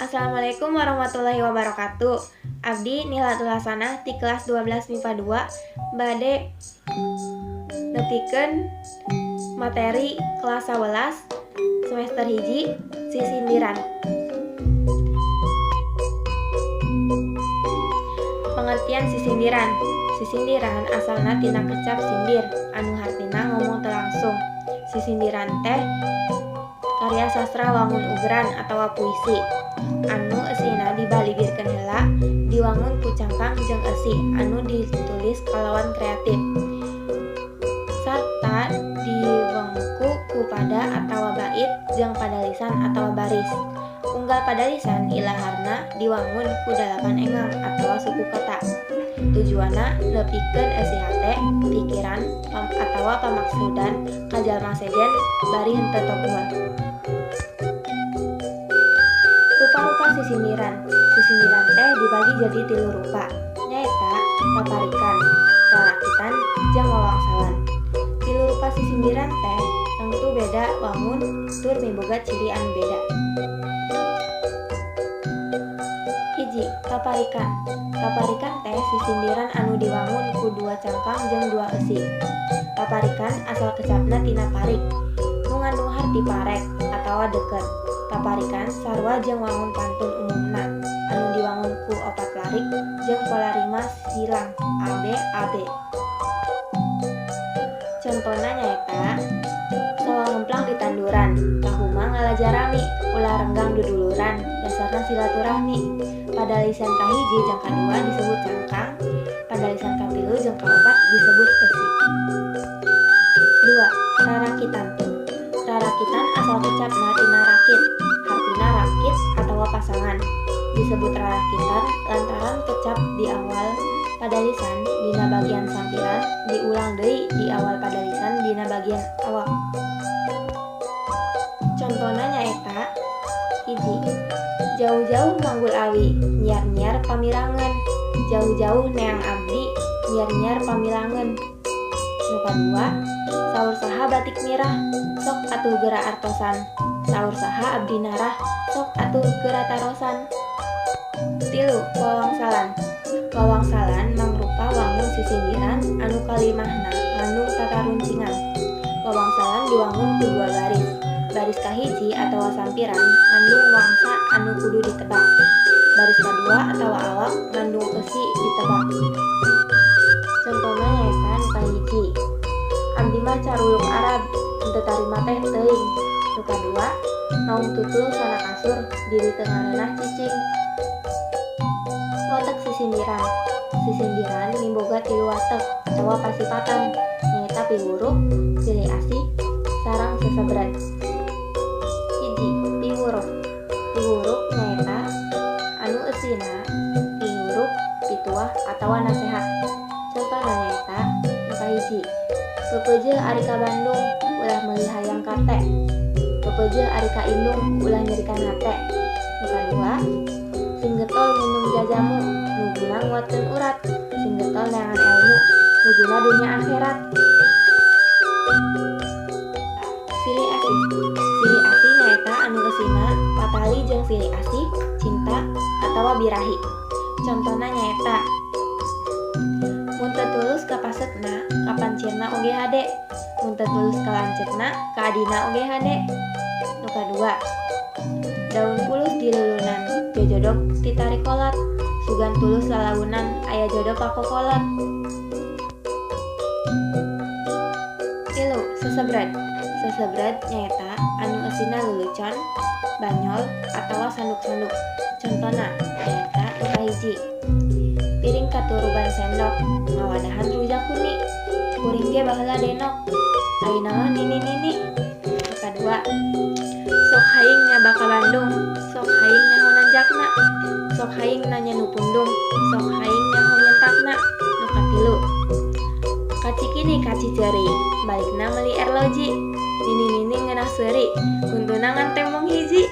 Assalamualaikum warahmatullahi wabarakatuh. Abdi Nihlatul Hasanah di kelas 12 MIPA 2 bade nepikeun materi kelas 11 semester hiji sisindiran. Pengertian sisindiran. Sisindiran asalna tina kecap sindir anu hartina ngomong teu langsung. Sisindiran teh karya sastra wangun ugeran atawa puisi anu eusina dibalibirkeun heula diwangun ku cangkang jeung eusi anu ditulis kalawan kreatif sarta diwengku ku pada atawa bait jeung padalisan atawa baris. Unggal padalisan ilaharna diwangun ku 8 engang atawa suku kota. Tujuanna nepikeun eusi hate, pikiran, atawa pamaksudan ka jalma sejen bari henteu togol. Rupa-rupa sisindiran. Sisindiran teh dibagi jadi 3 rupa, nyaeta paparikan, rarakitan, jeung wawangsalan. 3 rupa sisindiran teh tentu beda wangun tur miboga ciri anu beda. Hiji, paparikan. Paparikan teh sisindiran anu diwangun ku 2 cangkang jeung 2 eusi. Paparikan asal kecapna tina parik, nu ngandung harti parek atawa deukeut. Paparikan sarua jeung wangun pantun umumna anu diwangun ku 4 larik jeung pola rima silang AB. Contona nyaeta sawa ngemplang di tanduran, kahuma ngalajarami, ulah renggang duduluran, dasarna silaturahmi. Padalisan kahiji jeung kadua disebut cangkang, padalisan katilu jeung kaopat disebut eusi. 2. Rarakitan. Rarakitan asal kecapna tina rakit, hartina rakit atawa pasangan. Disebut rarakitan lantaran kecap di awal padalisan dina bagian sampiran diulang deui di awal padalisan dina bagian awak. Contona nyaeta hiji. Jauh-jauh manggul awi, nyiar-nyiar pamirangan. Jauh-jauh neang abdi, nyiar-nyiar pamilangan. Nu kadua, saur saha batik mirah, sok atuh geura artosan. Saur saha abdi narah, sok atuh geura tarosan. 3. Wawangsalan. Wawangsalan mangrupa wangun sisindiran anu kalimahna ngandung tataruncingan. Wawangsalan diwangun ku 2 baris. Baris kahiji atawa sampiran ngandung wangsa anu kudu ditebak. Baris kadua atawa awak ngandung eusi ditebak. Contona nyaeta nu kahiji. Abdi mah caruluk Arab, henteu tarima teh teuing. Nu kadua, naung tutul sana kasur, diri teu ngareunah cicing. Watek sisindiran. Sisindiran miboga 3 watek atawa pasipatan, nyaeta piwuruk, silih asih, sareng sesebret. Hiji, piwuruk. Piwuruk nyaeta anu eusina piwuruk, pituah atawa nasehat. Contona nyaeta nu kahiji. Pepeujeuh ari ka Bandung, ulah meuli hayang kate. Pepeujeuh ari ka Indung, ulah nyerikan hate. Nu kadua, sing getol minum jajamu, nu guna nguatkeun urat. Sing getol neangan ilmu, nu guna dunya akhirat. Silih asih. Silih asih nyaeta anu eusina patali jeung silih asih, cinta atawa birahi. Contona nyaeta mun teu tulus ka pasekna, ka pancirna oge hade. Mun teu tulus ka lanceukna, ka adina oge hade. Nu kadua, daun pulus di lulunan, jojodog titarik kolot. Sugan tulus lalaunan, aya jodoh pakokolot. 3. Sesebret. Sesebret nyaeta anu eusina leuleukon, banyol atawa sanduk-sanduk. Contona nyaeta nu kahiji. Piring katuruban sendok, ngawadahan rujak kuni. Kuring ge baheula denok, ayeuna mah nini-nini. Nu kadua, sok haing nyaba ka Bandung, sok haing nyaho nanjakna. Sok haing nanya nu pundung, sok haing nyaho nyentakna. Nu katilu, kacikini kaciceri, balikna meuli erloji. Nini-nini ngeunah seuri, untuna ngan tembong hiji.